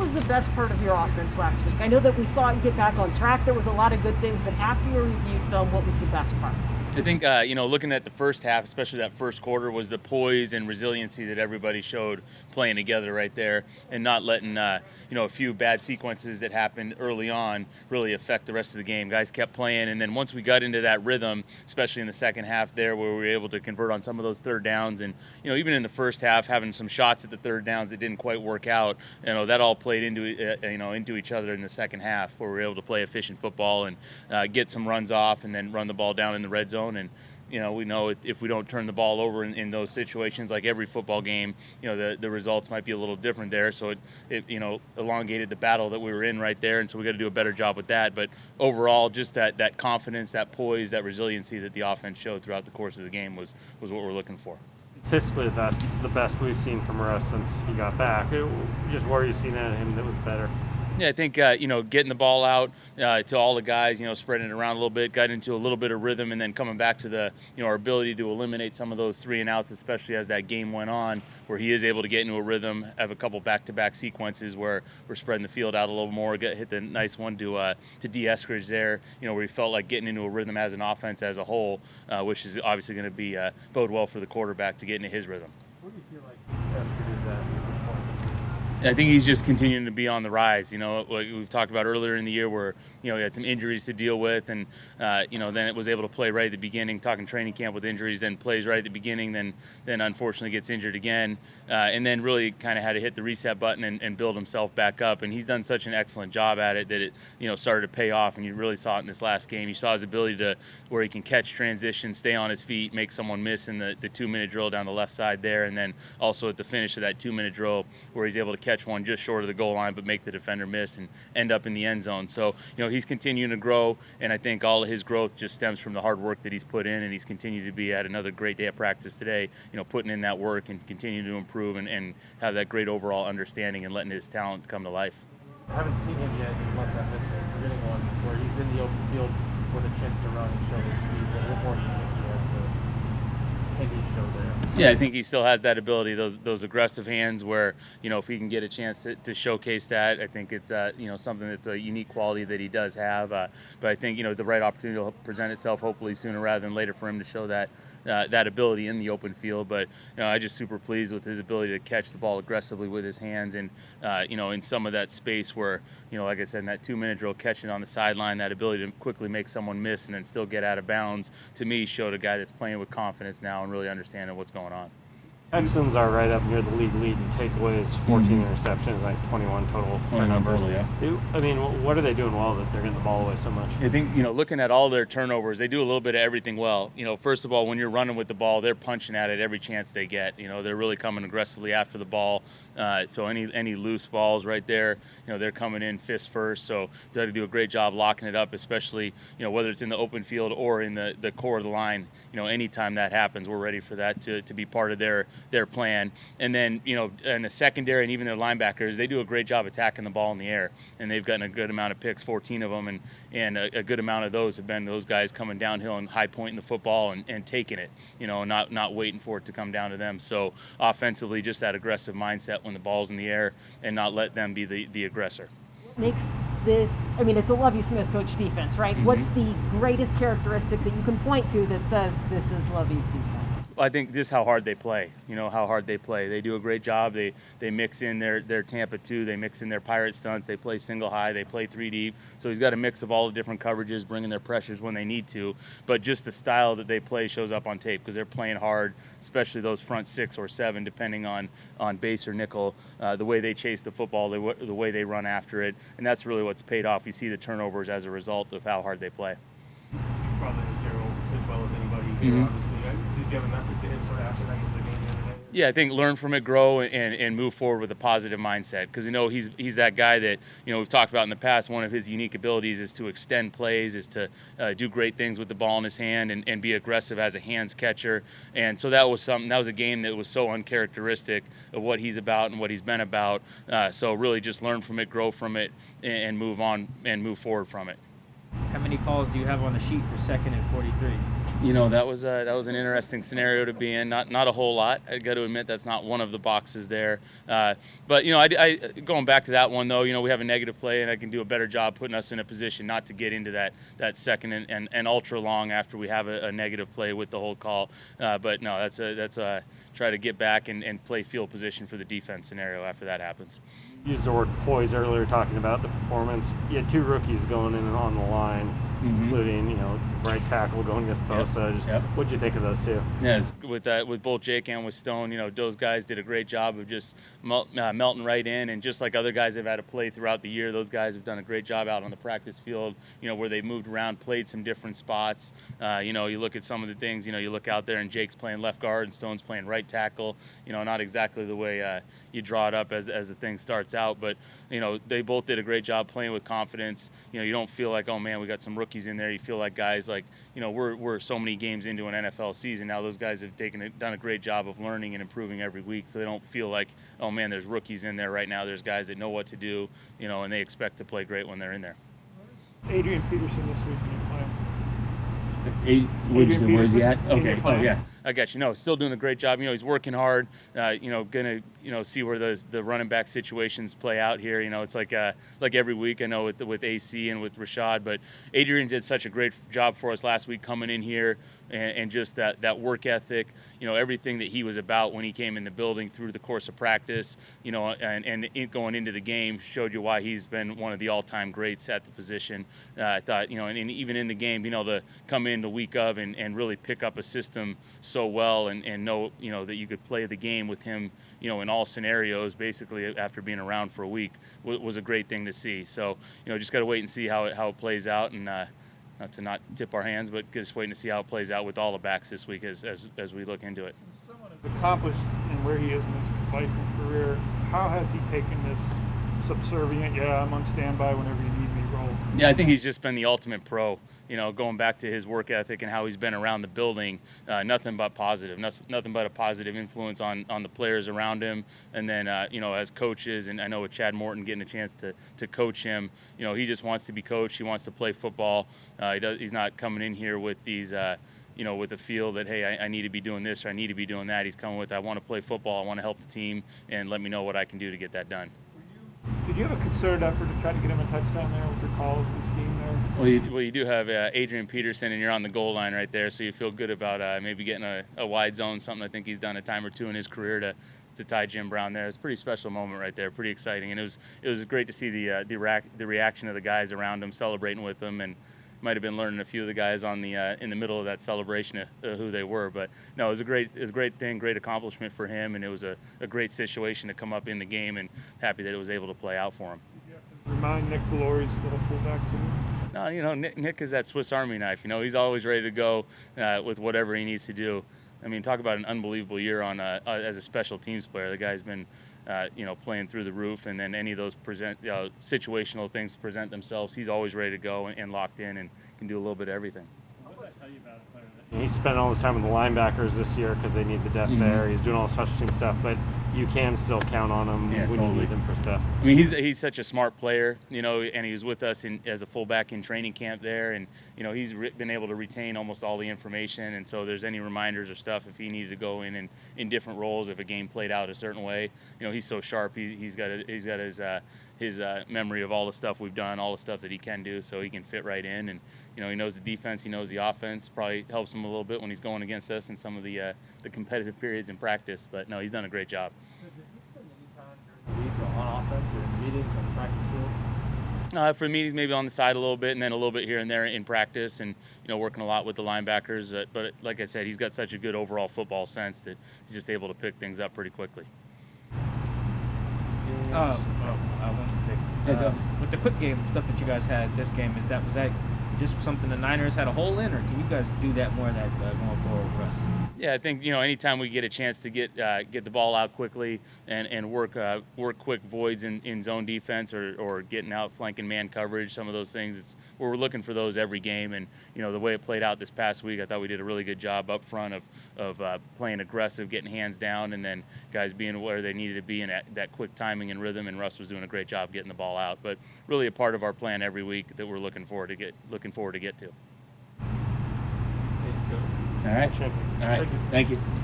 was the best part of your offense last week? I know that we saw it get back on track. There was a lot of good things, but after you reviewed film, what was the best part? I think, looking at the first half, especially that first quarter, was the poise and resiliency that everybody showed playing together right there and not letting, a few bad sequences that happened early on really affect the rest of the game. Guys kept playing, and then once we got into that rhythm, especially in the second half there where we were able to convert on some of those third downs and, even in the first half, having some shots at the third downs that didn't quite work out, that all played into each other in the second half where we were able to play efficient football and get some runs off and then run the ball down in the red zone. And we know if we don't turn the ball over in those situations, like every football game, the results might be a little different there. So it elongated the battle that we were in right there, and so we got to do a better job with that. But overall, just that confidence, that poise, that resiliency that the offense showed throughout the course of the game was what we're looking for. Statistically, that's the best we've seen from Russ since he got back. Just where you seen out of him that was better. Yeah, I think, getting the ball out to all the guys, spreading it around a little bit, got into a little bit of rhythm, and then coming back to our ability to eliminate some of those 3 and outs, especially as that game went on, where he is able to get into a rhythm, have a couple back-to-back sequences where we're spreading the field out a little more, hit the nice one to D. Eskridge there, where he felt like getting into a rhythm as an offense as a whole, which is obviously going to be bode well for the quarterback to get into his rhythm. Where do you feel like Eskridge is at this point in the season? I think he's just continuing to be on the rise. Like we've talked about earlier in the year where, he had some injuries to deal with and, then it was able to play right at the beginning, talking training camp with injuries, then plays right at the beginning, then unfortunately gets injured again, and then really kind of had to hit the reset button and build himself back up. And he's done such an excellent job at it that it, started to pay off. And you really saw it in this last game. You saw his ability to where he can catch transition, stay on his feet, make someone miss in the 2-minute drill down the left side there. And then also at the finish of that 2-minute drill where he's able to catch one just short of the goal line, but make the defender miss and end up in the end zone. So, he's continuing to grow, and I think all of his growth just stems from the hard work that he's put in, and he's continued to be at another great day of practice today, putting in that work and continuing to improve and have that great overall understanding and letting his talent come to life. I haven't seen him yet, unless I'm forgetting one, where he's in the open field with a chance to run and show his speed. What more do you think he has to show there? Yeah, I think he still has that ability, those aggressive hands where, if he can get a chance to showcase that, I think it's, something that's a unique quality that he does have. But I think, the right opportunity will present itself hopefully sooner rather than later for him to show that ability in the open field. But, I'm just super pleased with his ability to catch the ball aggressively with his hands and, in some of that space where, like I said, in that 2-minute drill, catching on the sideline, that ability to quickly make someone miss and then still get out of bounds, to me, showed a guy that's playing with confidence now and really understanding what's going on. Texans are right up near the league lead in takeaways, 14 interceptions, like 21 total turnovers. Yeah. I mean, what are they doing well that they're getting the ball away so much? I think, looking at all their turnovers, they do a little bit of everything well. First of all, when you're running with the ball, they're punching at it every chance they get. They're really coming aggressively after the ball. So any loose balls right there, they're coming in fist first. So they have to do a great job locking it up, especially, whether it's in the open field or in the core of the line. Anytime that happens, we're ready for that to be part of their plan. And then, in the secondary and even their linebackers, they do a great job attacking the ball in the air. And they've gotten a good amount of picks, 14 of them, and a good amount of those have been those guys coming downhill and high pointing the football and taking it, not waiting for it to come down to them. So offensively, just that aggressive mindset when the ball's in the air and not let them be the aggressor. Makes this, it's a Lovie Smith coach defense, right? Mm-hmm. What's the greatest characteristic that you can point to that says this is Lovie's defense? I think just how hard they play. How hard they play. They do a great job. They mix in their Tampa 2. They mix in their Pirate stunts. They play single high. They play 3 deep. So he's got a mix of all the different coverages, bringing their pressures when they need to. But just the style that they play shows up on tape because they're playing hard, especially those front 6 or 7, depending on base or nickel. The way they chase the football, the way they run after it, and that's really what's paid off. You see the turnovers as a result of how hard they play. Probably material as well as anybody here, obviously. Did you have a message to him sort of after that game the other day? Yeah, I think learn from it, grow, and move forward with a positive mindset. Because he's that guy that we've talked about in the past. One of his unique abilities is to extend plays, is to do great things with the ball in his hand and be aggressive as a hands catcher. And so that was a game that was so uncharacteristic of what he's about and what he's been about. So really just learn from it, grow from it, and move on and move forward from it. How many calls do you have on the sheet for 2nd and 43? That was an interesting scenario to be in. Not a whole lot. I got to admit that's not one of the boxes there. But I going back to that one though. We have a negative play, and I can do a better job putting us in a position not to get into that second and ultra long after we have a negative play with the hold call. But no, that's a try to get back and play field position for the defense scenario after that happens. You used the word poise earlier, talking about the performance. You had 2 rookies going in and on the line, including right tackle going against Bosa. Yep. What'd you think of those 2? Yeah, with both Jake and with Stone, those guys did a great job of just melting right in, and just like other guys have had to play throughout the year, those guys have done a great job out on the practice field. Where they moved around, played some different spots. You look at some of the things. You look out there and Jake's playing left guard and Stone's playing right tackle. Not exactly the way you draw it up as the thing starts out, but they both did a great job playing with confidence. You don't feel like, oh man, we got some rookies in there. You feel like guys like we're so many games into an NFL season now. Those guys have done a great job of learning and improving every week, so they don't feel like, oh man, there's rookies in there right now. There's guys that know what to do, and they expect to play great when they're in there. Adrian Peterson this week when you play him? Where's he at? Okay. Oh, yeah. I got you. Still doing a great job. He's working hard. Gonna see where the running back situations play out here. It's like every week. I know with AC and with Rashad, but Adrian did such a great job for us last week coming in here and just that work ethic. Everything that he was about when he came in the building through the course of practice. And going into the game showed you why he's been one of the all-time greats at the position. I thought and even in the game, to come in the week of and really pick up a system so well and know that you could play the game with him in all scenarios basically after being around for a week was a great thing to see. So just got to wait and see how it plays out, and not to tip our hands, but just waiting to see how it plays out with all the backs this week as we look into it. Someone as accomplished in where he is in his life and career, how has he taken this subservient, I'm on standby whenever you need me role? Yeah, I think he's just been the ultimate pro. Going back to his work ethic and how he's been around the building, nothing but positive, nothing but a positive influence on the players around him. And then, as coaches, and I know with Chad Morton getting a chance to coach him, he just wants to be coached. He wants to play football. He's not coming in here with these, with a feel that, hey, I need to be doing this or I need to be doing that. He's coming with, I want to play football. I want to help the team, and let me know what I can do to get that done. Did you have a concerted effort to try to get him a touchdown there with your calls and scheme there? Well, you do have Adrian Peterson, and you're on the goal line right there, so you feel good about maybe getting a wide zone, something I think he's done a time or two in his career to tie Jim Brown there. It's a pretty special moment right there, pretty exciting, and it was great to see the reaction of the guys around him, celebrating with him, and might have been learning a few of the guys on the in the middle of that celebration of who they were. But no, it was a great thing, great accomplishment for him, and it was a great situation to come up in the game, and happy that it was able to play out for him. Did you have to remind Nick Valori's still a fullback too? No, Nick is that Swiss Army knife. He's always ready to go with whatever he needs to do. I mean, talk about an unbelievable year on as a special teams player. The guy's been playing through the roof, and then any of those situational things present themselves, he's always ready to go and locked in and can do a little bit of everything. What does that tell you about a player that He spent all his time with the linebackers this year because they need the depth there. He's doing all the special team stuff, but you can still count on him when you need him for stuff. I mean, he's such a smart player, and he was with us as a fullback in training camp there, and he's been able to retain almost all the information. And so, there's any reminders or stuff if he needed to go in different roles, if a game played out a certain way, he's so sharp. He's got his memory of all the stuff we've done, all the stuff that he can do, so he can fit right in. And he knows the defense, he knows the offense. Probably helps him a little bit when he's going against us in some of the competitive periods in practice. But no, he's done a great job. Does he spend any time during the week on offense or in meetings on the practice field? For meetings, maybe on the side a little bit, and then a little bit here and there in practice, and working a lot with the linebackers. But like I said, he's got such a good overall football sense that he's just able to pick things up pretty quickly. I wanted to pick with the quick game stuff that you guys had this game. Was that just something the Niners had a hole in, or can you guys do that more that going forward with us? Yeah, I think anytime we get a chance to get the ball out quickly and work quick voids in zone defense or getting out flanking man coverage, some of those things, we're looking for those every game. And the way it played out this past week, I thought we did a really good job up front of playing aggressive, getting hands down, and then guys being where they needed to be in that quick timing and rhythm. And Russ was doing a great job getting the ball out. But really a part of our plan every week that we're looking forward to get to. Coach, All right. Check. All right. Thank you. Thank you.